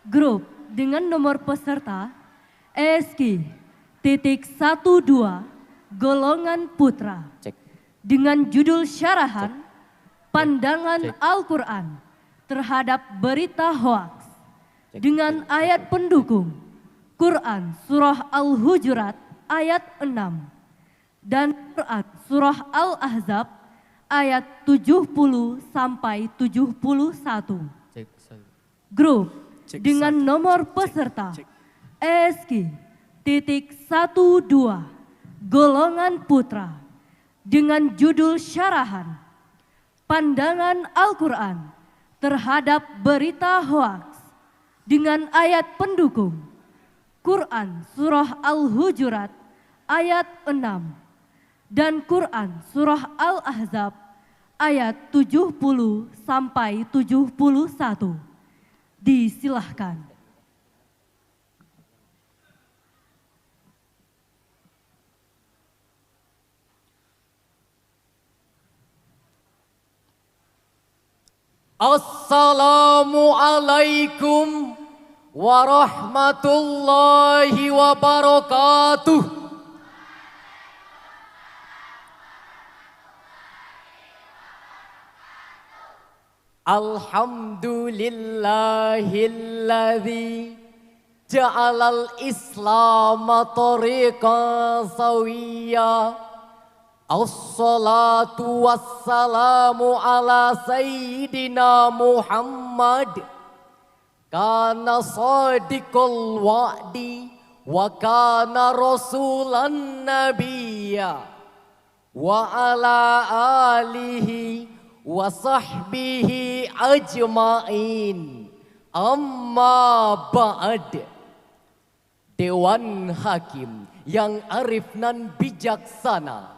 Grup dengan nomor peserta SK.12 golongan putra dengan judul syarahan Pandangan Al-Quran terhadap berita hoaks dengan ayat pendukung Quran Surah Al-Hujurat ayat 6 dan Quran Surah Al-Ahzab ayat 70 sampai 71. Grup dengan nomor peserta SK.12 golongan putra dengan judul syarahan Pandangan Al-Quran terhadap berita hoaks dengan ayat pendukung Quran Surah Al-Hujurat ayat 6 dan Quran Surah Al-Ahzab ayat 70 sampai 71. Disilahkan. Assalamualaikum warahmatullahi wabarakatuh. Alhamdulillahilladzi ja'alal islama tariqan sawiyya. Assalatu wassalamu ala sayyidina Muhammad. Kana sadiqul wa'di wa kana rasulan nabiyya wa ala alihi wa sahbihi ajma'in. Amma ba'd. Dewan Hakim yang arif nan bijaksana,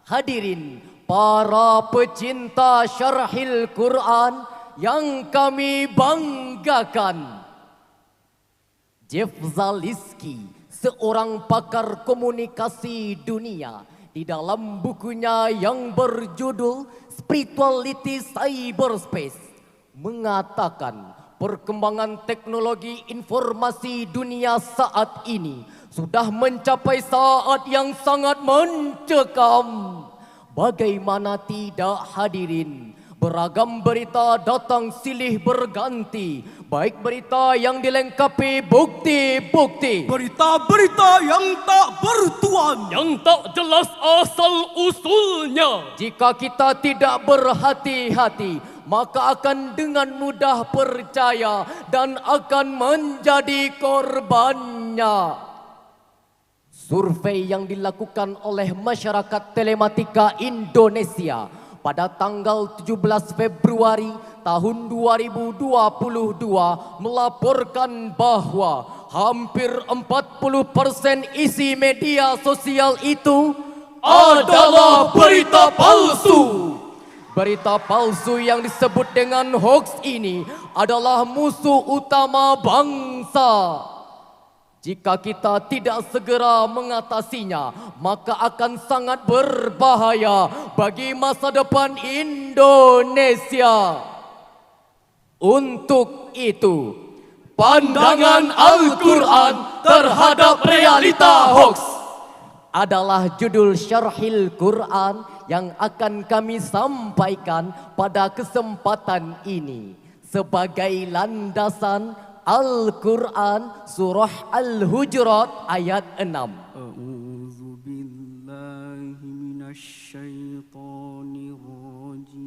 hadirin para pecinta syarhil Quran yang kami banggakan. Jeff Zaliski, seorang pakar komunikasi dunia, di dalam bukunya yang berjudul Spirituality Cyberspace mengatakan perkembangan teknologi informasi dunia saat ini sudah mencapai saat yang sangat mencekam. Bagaimana tidak, hadirin? Beragam berita datang silih berganti, baik berita yang dilengkapi bukti-bukti, berita-berita yang tak bertuan, yang tak jelas asal-usulnya. Jika kita tidak berhati-hati, maka akan dengan mudah percaya dan akan menjadi korbannya. Survei yang dilakukan oleh masyarakat telematika Indonesia pada tanggal 17 Februari tahun 2022 melaporkan bahwa hampir 40% isi media sosial itu adalah berita palsu. Berita palsu yang disebut dengan hoax ini adalah musuh utama bangsa. Jika kita tidak segera mengatasinya, maka akan sangat berbahaya bagi masa depan Indonesia. Untuk itu, pandangan Al-Quran terhadap realita hoax adalah judul syarhil Quran yang akan kami sampaikan pada kesempatan ini sebagai landasan Al-Quran Surah Al-Hujurat ayat 6. A'udzu billahi minasy syaithanir rajim.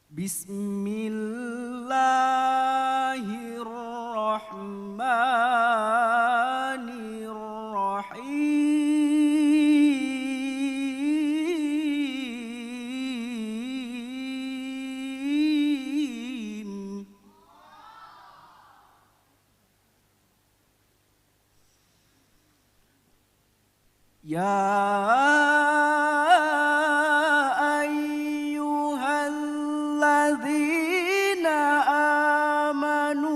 Bismillahirrahmanirrahim. Ya ayyuhalladzina amanu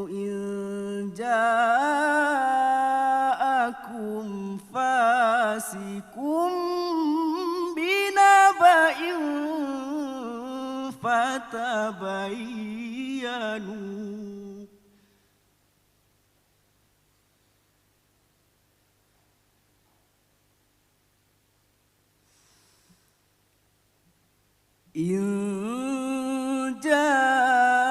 in ja'akum fasikum فتبينوا إن جاءكم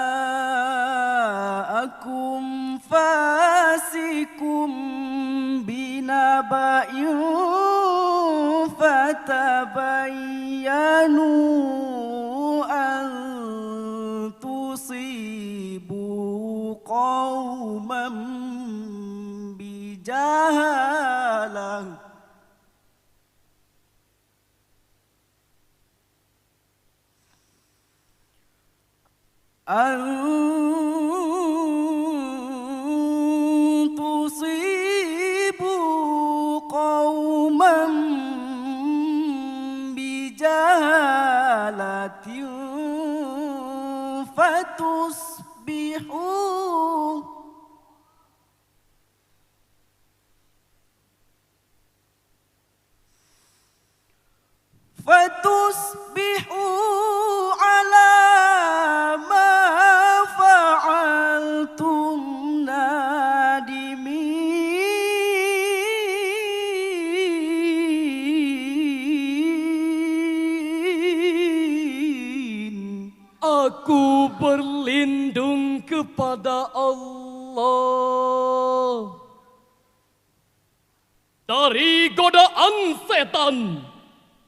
فاسق بنبأ فتبينوا أن تصيبوا قوما بجهالة أن تصيبوا قوما بجهالة فتصبحوا على ما فعلتم نادمين. Aku berlindung kepada Allah dari godaan setan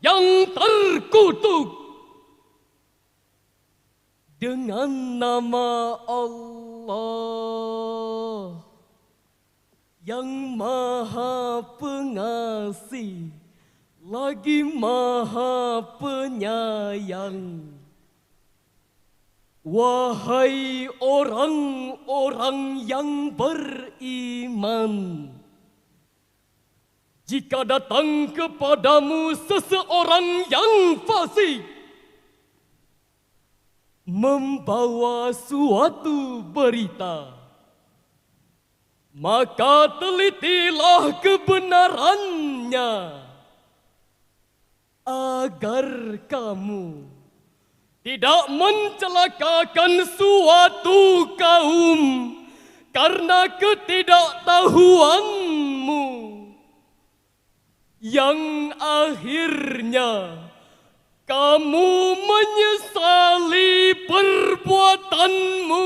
yang terkutuk. Dengan nama Allah yang Maha Pengasih lagi Maha Penyayang. Wahai orang-orang yang beriman, jika datang kepadamu seseorang yang fasik membawa suatu berita, maka telitilah kebenarannya agar kamu tidak mencelakakan suatu kaum karena ketidaktahuanmu, yang akhirnya kamu menyesali perbuatanmu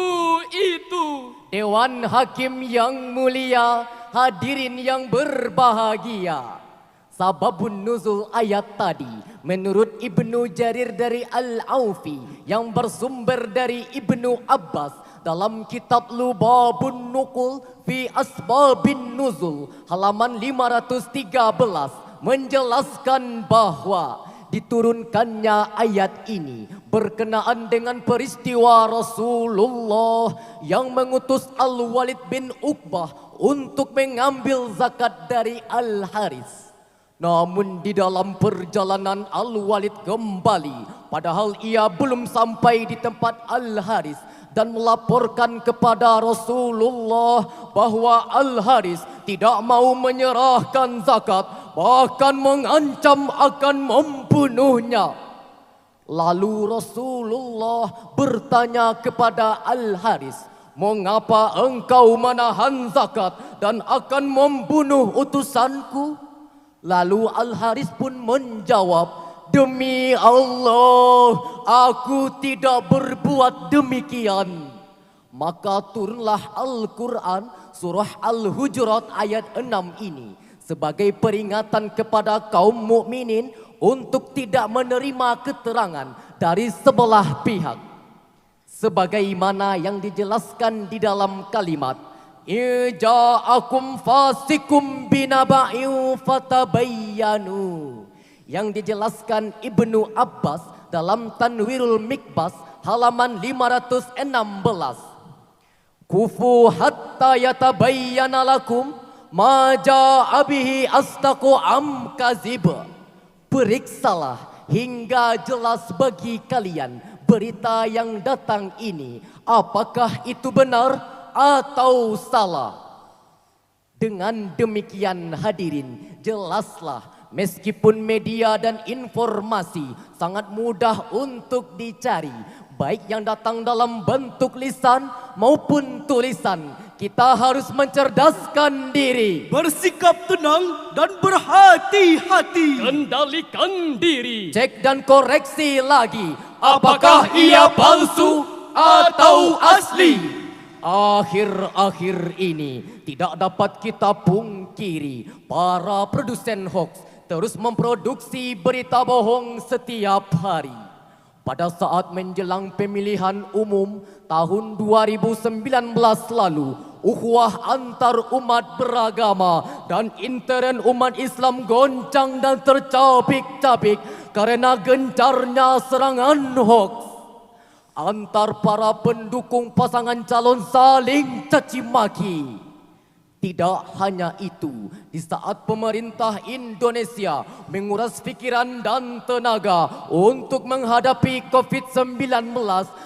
itu. Dewan Hakim yang mulia, hadirin yang berbahagia. Sababun nuzul ayat tadi menurut Ibnu Jarir dari Al-Aufi yang bersumber dari Ibnu Abbas dalam kitab Lubabun Nuqul fi Asbabin Nuzul halaman 513 menjelaskan bahwa diturunkannya ayat ini berkenaan dengan peristiwa Rasulullah yang mengutus Al-Walid bin Uqbah untuk mengambil zakat dari Al-Haris. Namun di dalam perjalanan Al-Walid kembali, padahal ia belum sampai di tempat Al-Haris, dan melaporkan kepada Rasulullah bahwa Al-Haris tidak mau menyerahkan zakat, bahkan mengancam akan membunuhnya. Lalu Rasulullah bertanya kepada Al-Haris, "Mengapa engkau menahan zakat dan akan membunuh utusanku?" Lalu Al-Haris pun menjawab, "Demi Allah, aku tidak berbuat demikian." Maka turunlah Al-Quran surah Al-Hujurat ayat 6 ini sebagai peringatan kepada kaum mukminin untuk tidak menerima keterangan dari sebelah pihak. Sebagaimana yang dijelaskan di dalam kalimat, "Ja'akum fasikum binaba'in fatabayyanu", yang dijelaskan Ibnu Abbas dalam Tanwirul Mikbas halaman 516. "Kufu hatta yatabayyana lakum ma ja'a bihi astaqu am kazib." Periksalah hingga jelas bagi kalian berita yang datang ini, apakah itu benar atau salah. Dengan demikian hadirin, jelaslah meskipun media dan informasi sangat mudah untuk dicari, baik yang datang dalam bentuk lisan maupun tulisan. Kita harus mencerdaskan diri, bersikap tenang dan berhati-hati. Kendalikan diri. cek dan koreksi lagi, apakah ia palsu atau asli. Akhir-akhir ini tidak dapat kita pungkiri, para produsen hoax terus memproduksi berita bohong setiap hari. Pada saat menjelang pemilihan umum tahun 2019 lalu, ukhuwah antar umat beragama dan intern umat Islam goncang dan tercabik-cabik karena gencarnya serangan hoax. Antar para pendukung pasangan calon saling caci maki. Tidak hanya itu, di saat pemerintah Indonesia menguras pikiran dan tenaga untuk menghadapi COVID-19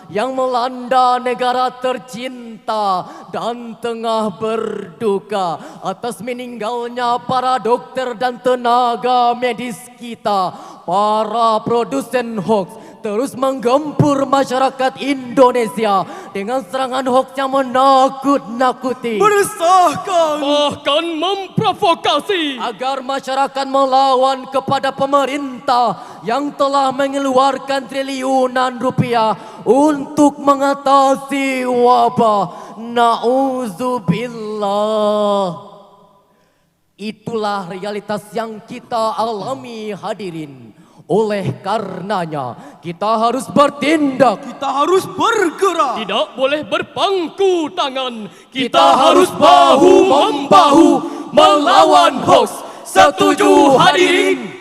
yang melanda negara tercinta dan tengah berduka atas meninggalnya para dokter dan tenaga medis kita, para produsen hoax terus menggempur masyarakat Indonesia dengan serangan hoax yang menakut-nakuti, Meresahkan, Bahkan memprovokasi. agar masyarakat melawan kepada pemerintah yang telah mengeluarkan triliunan rupiah untuk mengatasi wabah. Nauzubillah. Itulah realitas yang kita alami, hadirin. Oleh karenanya kita harus bertindak, kita harus bergerak. Tidak boleh berpangku tangan. kita harus bahu-membahu melawan hoax. Setuju, hadirin?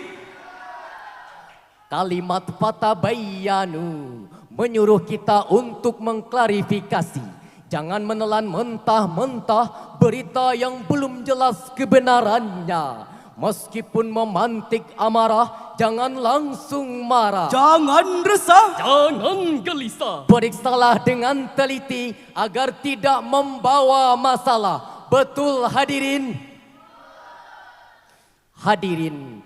Kalimat Patabayanu menyuruh kita untuk mengklarifikasi. Jangan menelan mentah-mentah berita yang belum jelas kebenarannya. Meskipun memantik amarah, jangan langsung marah. Jangan resah, Jangan gelisah. Periksalah dengan teliti agar tidak membawa masalah. Betul, hadirin? Hadirin,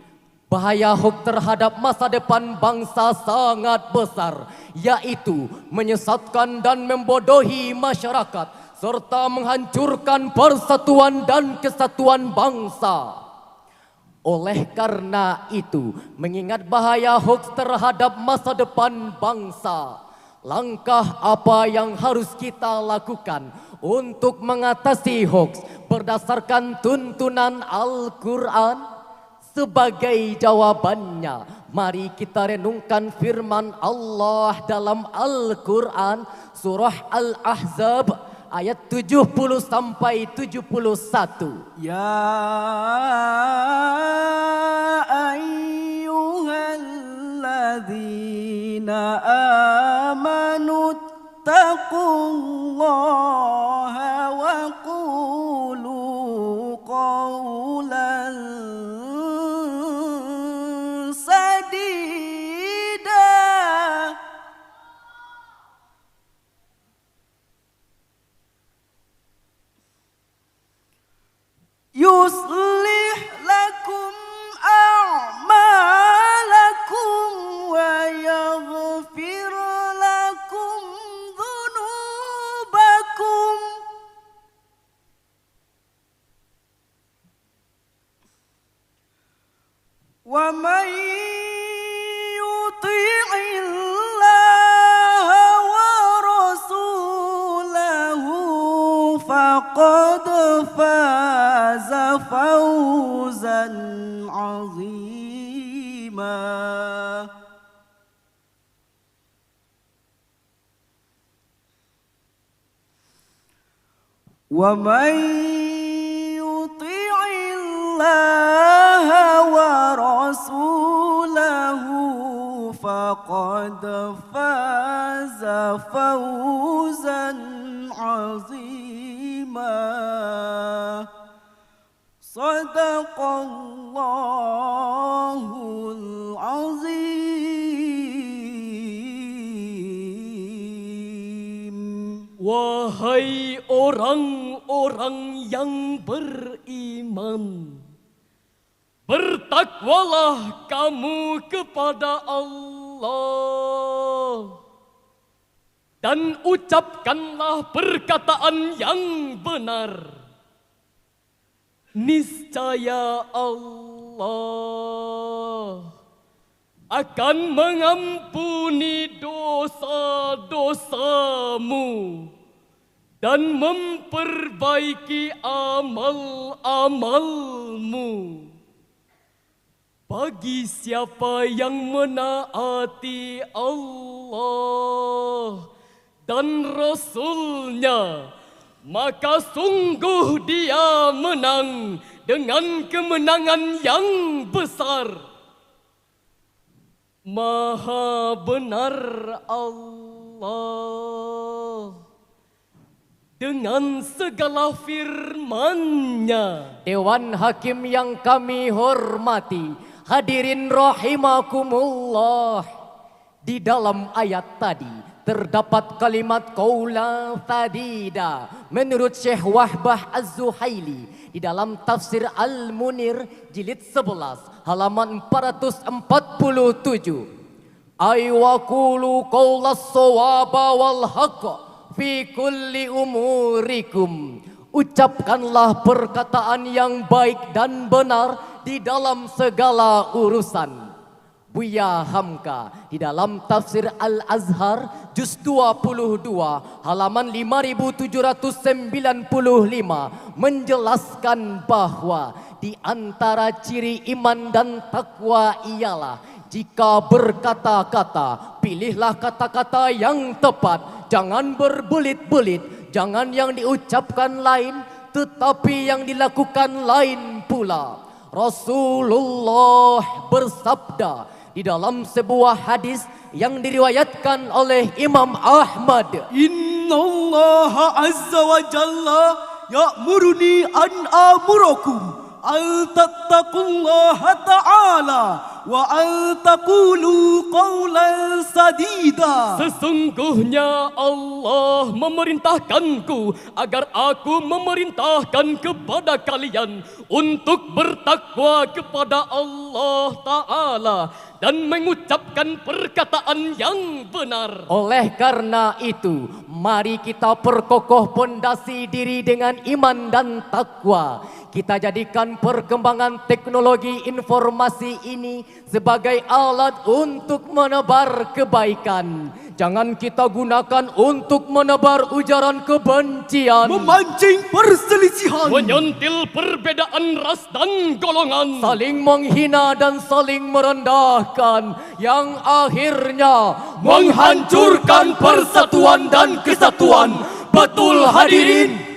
bahaya hoax terhadap masa depan bangsa sangat besar, yaitu menyesatkan dan membodohi masyarakat serta menghancurkan persatuan dan kesatuan bangsa. Oleh karena itu, mengingat bahaya hoax terhadap masa depan bangsa, langkah apa yang harus kita lakukan untuk mengatasi hoax berdasarkan tuntunan Al-Quran? Sebagai jawabannya, mari kita renungkan firman Allah dalam Al-Quran surah Al-Ahzab ayat 70 sampai 71. ya ayyuhalladzina amanu taqullaha wa qulu qawlan sadida yuslih lakum a'malakum wa yaghfir lakum dhunubakum wa man yuti'illaha wa rasulahu faqad faza fawzan 'azima. Wa man yuti'illaha wa rasulahu faqad faza fawzan 'azima. Sadaqallahul azim. Wahai orang-orang yang beriman, bertakwalah kamu kepada Allah dan ucapkanlah perkataan yang benar. Niscaya Allah akan mengampuni dosa-dosamu dan memperbaiki amal-amalmu. Bagi siapa yang menaati Allah dan Rasul-Nya, maka sungguh dia menang dengan kemenangan yang besar. Maha benar Allah dengan segala firman-Nya. Dewan Hakim yang kami hormati, hadirin rahimakumullah. Di dalam ayat tadi terdapat kalimat qaula sadida menurut Syekh Wahbah Az-Zuhaili di dalam tafsir Al-Munir jilid 11 halaman 447. Ay wa qulu qawlas sawaba wal haqq fi kulli umurikum. Ucapkanlah perkataan yang baik dan benar di dalam segala urusan. Buya Hamka di dalam tafsir Al-Azhar juz 22 halaman 5795 menjelaskan bahwa di antara ciri iman dan takwa ialah jika berkata-kata, pilihlah kata-kata yang tepat, jangan berbelit-belit, jangan yang diucapkan lain tetapi yang dilakukan lain pula. Rasulullah bersabda di dalam sebuah hadis yang diriwayatkan oleh Imam Ahmad, Inna Allah Azza wa Jalla ya'muruni an amurakum al tattaqullaha ta'ala wa an taqulu qawlan sadida. Sesungguhnya Allah memerintahkanku agar aku memerintahkan kepada kalian untuk bertakwa kepada Allah Ta'ala dan mengucapkan perkataan yang benar. oleh karena itu, mari kita perkokoh pondasi diri dengan iman dan takwa. Kita jadikan perkembangan teknologi informasi ini sebagai alat untuk menebar kebaikan. Jangan kita gunakan untuk menebar ujaran kebencian, Memancing perselisihan, Menyentil perbedaan ras dan golongan, saling menghina dan saling merendahkan, yang akhirnya menghancurkan persatuan dan kesatuan. Betul hadirin.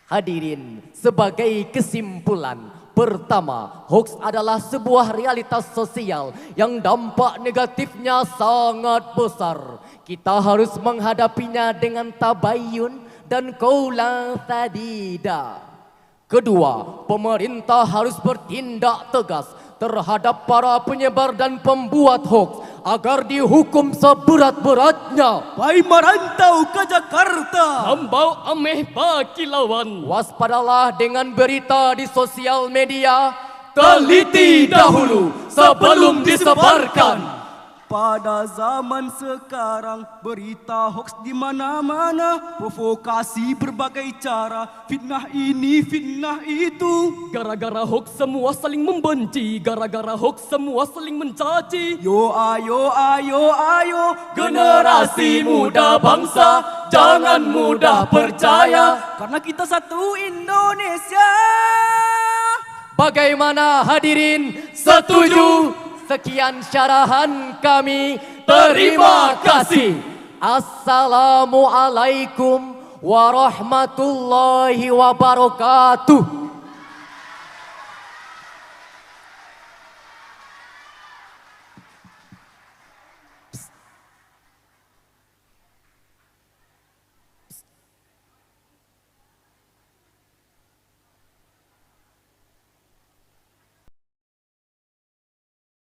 Hadirin, sebagai kesimpulan, pertama, hoax adalah sebuah realitas sosial yang dampak negatifnya sangat besar. Kita harus menghadapinya dengan tabayun dan qaula sadida. Kedua, pemerintah harus bertindak tegas terhadap para penyebar dan pembuat hoax agar dihukum seberat-beratnya. Pai merantau ke Jakarta, Hambau ameh bagi lawan. Waspadalah dengan berita di sosial media. Teliti dahulu sebelum disebarkan. pada zaman sekarang berita hoax di mana-mana, provokasi berbagai cara, fitnah ini, fitnah itu. Gara-gara hoax semua saling membenci, gara-gara hoax semua saling mencaci. Yo ayo ayo ayo, Generasi muda bangsa, jangan mudah percaya. karena kita satu Indonesia. Bagaimana hadirin? Setuju? Sekian syarahan kami. Terima kasih. Assalamualaikum warahmatullahi wabarakatuh.